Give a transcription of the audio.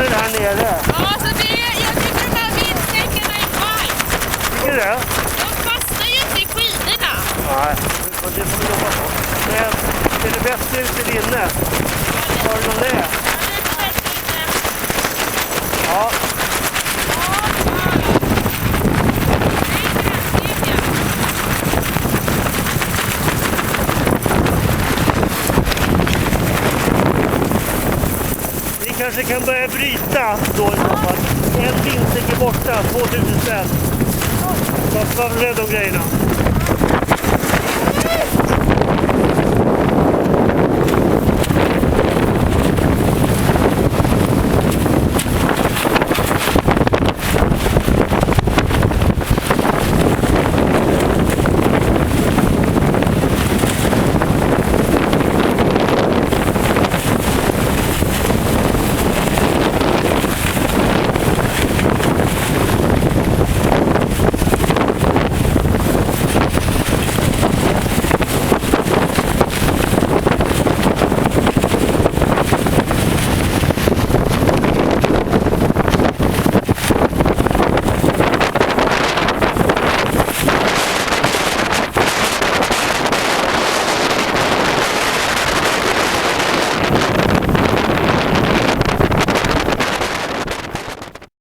solen här nere. Ja, alltså jag tycker de här vindsträckorna är fine. Tycker du det? De fastnar ju inte i skidorna. Nej, det får vi jobba på. Men är det bäst ute inne? Har du någon det? Ja. Vi kanske kan börja bryta då i så fall. En vindsträck är borta, 2000 spänn. Så var rädd om grejerna.